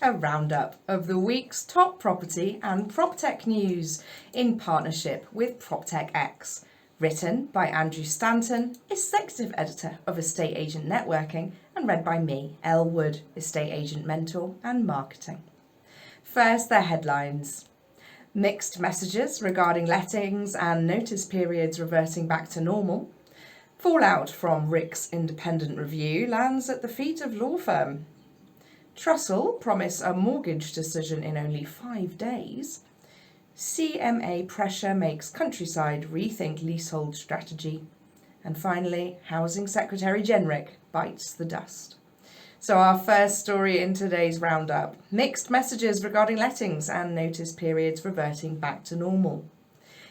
a roundup of the week's top property and PropTech news in partnership with Proptech-X. Written by Andrew Stanton, Executive Editor of Estate Agent Networking, and read by me, Elle Wood, Estate Agent Mentor and Marketing. First, their headlines. Mixed messages regarding lettings and notice periods reverting back to normal. Fallout from RICS independent review lands at the feet of law firm. Trussell promise a mortgage decision in only 5 days. CMA pressure makes countryside rethink leasehold strategy. And finally, Housing Secretary Jenrick bites the dust. So our first story in today's roundup, mixed messages regarding lettings and notice periods reverting back to normal.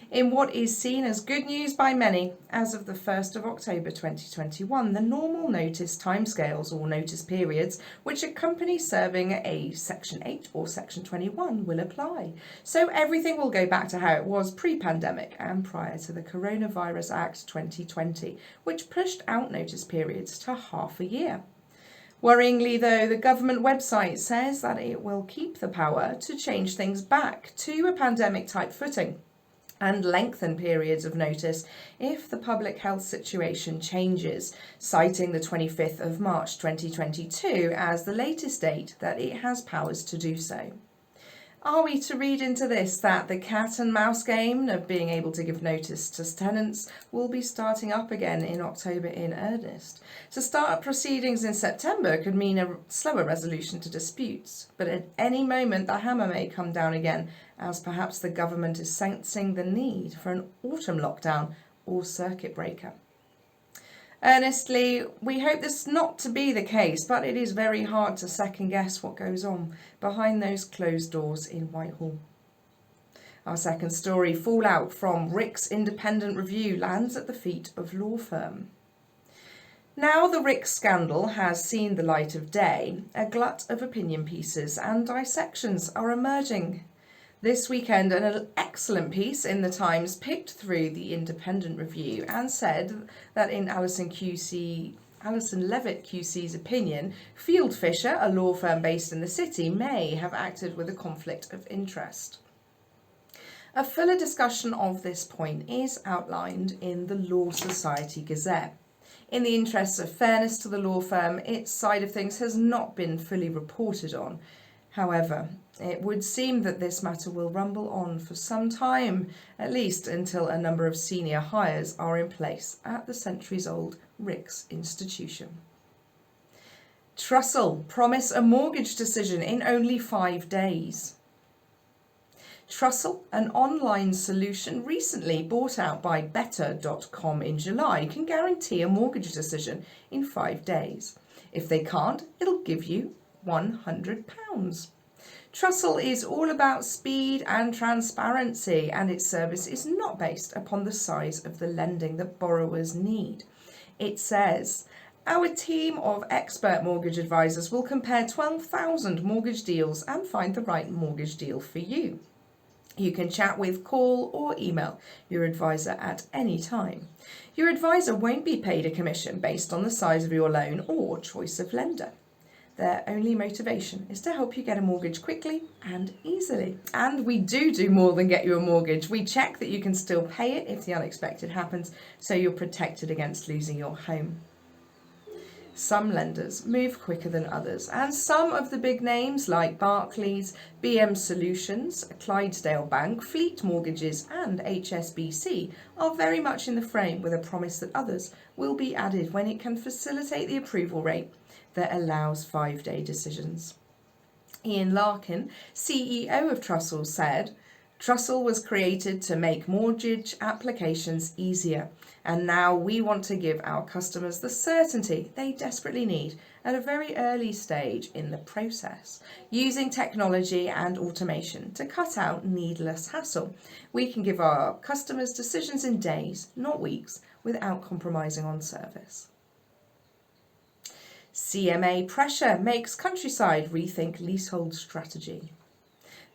In what is seen as good news by many, as of the 1st of October 2021, the normal notice timescales or notice periods which a company serving a Section 8 or Section 21 will apply. So everything will go back to how it was pre-pandemic and prior to the Coronavirus Act 2020, which pushed out notice periods to half a year. Worryingly though, the government website says that it will keep the power to change things back to a pandemic-type footing and lengthen periods of notice if the public health situation changes, citing the 25th of March 2022 as the latest date that it has powers to do so. Are we to read into this that the cat and mouse game of being able to give notice to tenants will be starting up again in October in earnest? To start up proceedings in September could mean a slower resolution to disputes, but at any moment the hammer may come down again, as perhaps the government is sensing the need for an autumn lockdown or circuit breaker. Earnestly, we hope this not to be the case, but it is very hard to second guess what goes on behind those closed doors in Whitehall. Our second story, fallout from RICS independent review, lands at the feet of law firm. Now the RICS scandal has seen the light of day, a glut of opinion pieces and dissections are emerging. This weekend, an excellent piece in the Times picked through the independent review and said that in Alison Levitt QC's opinion, Field Fisher, a law firm based in the city, may have acted with a conflict of interest. A fuller discussion of this point is outlined in the Law Society Gazette. In the interests of fairness to the law firm, its side of things has not been fully reported on. However, it would seem that this matter will rumble on for some time, at least until a number of senior hires are in place at the centuries-old RICS institution. Trussell promise a mortgage decision in only 5 days. Trussell, an online solution recently bought out by Better.com in July, can guarantee a mortgage decision in 5 days. If they can't, it'll give you £100. Trussell is all about speed and transparency, and its service is not based upon the size of the lending that borrowers need. It says, our team of expert mortgage advisors will compare 12,000 mortgage deals and find the right mortgage deal for you. You can chat with, call or email your advisor at any time. Your advisor won't be paid a commission based on the size of your loan or choice of lender. Their only motivation is to help you get a mortgage quickly and easily. And we do more than get you a mortgage. We check that you can still pay it if the unexpected happens, so you're protected against losing your home. Some lenders move quicker than others, and some of the big names like Barclays, BM Solutions, Clydesdale Bank, Fleet Mortgages and HSBC are very much in the frame with a promise that others will be added when it can facilitate the approval rate that allows 5-day decisions. Ian Larkin, CEO of Trussell, said, Trussell was created to make mortgage applications easier, and now we want to give our customers the certainty they desperately need at a very early stage in the process. Using technology and automation to cut out needless hassle, we can give our customers decisions in days, not weeks, without compromising on service. CMA pressure makes countryside rethink leasehold strategy.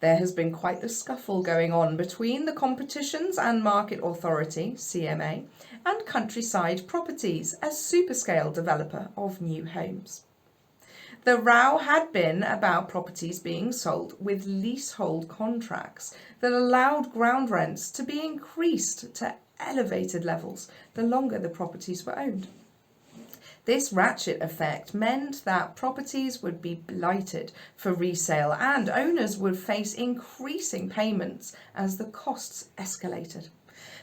There has been quite the scuffle going on between the Competitions and Market Authority, CMA, and Countryside Properties, a superscale developer of new homes. The row had been about properties being sold with leasehold contracts that allowed ground rents to be increased to elevated levels the longer the properties were owned. This ratchet effect meant that properties would be blighted for resale and owners would face increasing payments as the costs escalated.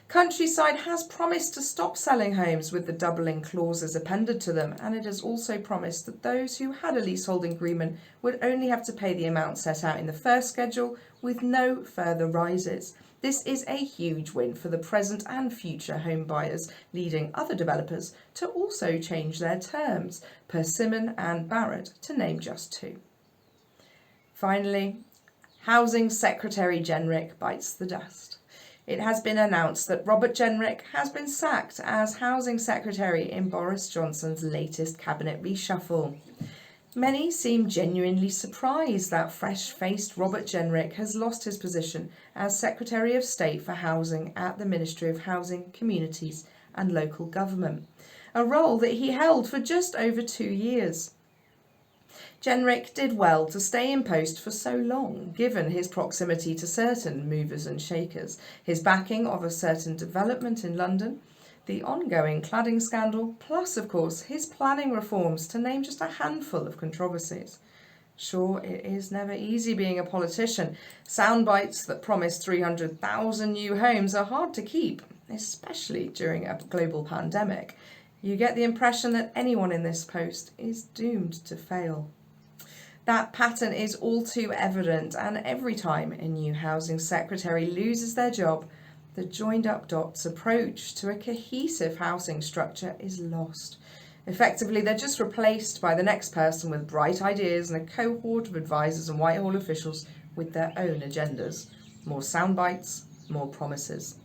Countryside has promised to stop selling homes with the doubling clauses appended to them, and it has also promised that those who had a leasehold agreement would only have to pay the amount set out in the first schedule with no further rises. This is a huge win for the present and future home buyers, leading other developers to also change their terms, Persimmon and Barratt, to name just two. Finally, Housing Secretary Jenrick bites the dust. It has been announced that Robert Jenrick has been sacked as Housing Secretary in Boris Johnson's latest cabinet reshuffle. Many seem genuinely surprised that fresh-faced Robert Jenrick has lost his position as Secretary of State for Housing at the Ministry of Housing, Communities and Local Government, a role that he held for just over 2 years. Jenrick did well to stay in post for so long, given his proximity to certain movers and shakers, his backing of a certain development in London, the ongoing cladding scandal, plus, of course, his planning reforms, to name just a handful of controversies. Sure, it is never easy being a politician. Sound bites that promise 300,000 new homes are hard to keep, especially during a global pandemic. You get the impression that anyone in this post is doomed to fail. That pattern is all too evident, and every time a new housing secretary loses their job, the joined-up dots approach to a cohesive housing structure is lost. Effectively, they're just replaced by the next person with bright ideas and a cohort of advisors and Whitehall officials with their own agendas. More sound bites, more promises.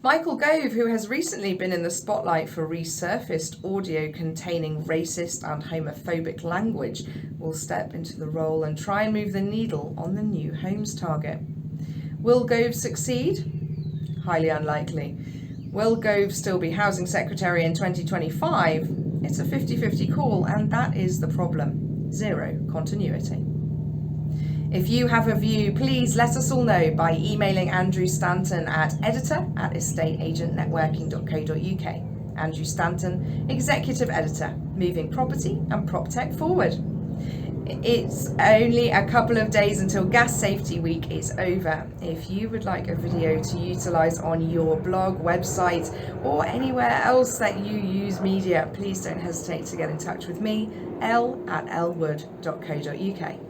Michael Gove, who has recently been in the spotlight for resurfaced audio containing racist and homophobic language, will step into the role and try and move the needle on the new homes target. Will Gove succeed? Highly unlikely. Will Gove still be Housing Secretary in 2025? It's a 50-50 call, and that is the problem. Zero continuity. If you have a view, please let us all know by emailing Andrew Stanton at editor@estateagentnetworking.co.uk. Andrew Stanton, Executive Editor, Moving Property and PropTech Forward. It's only a couple of days until Gas Safety Week is over. If you would like a video to utilise on your blog, website or anywhere else that you use media, please don't hesitate to get in touch with me, l@lwood.co.uk.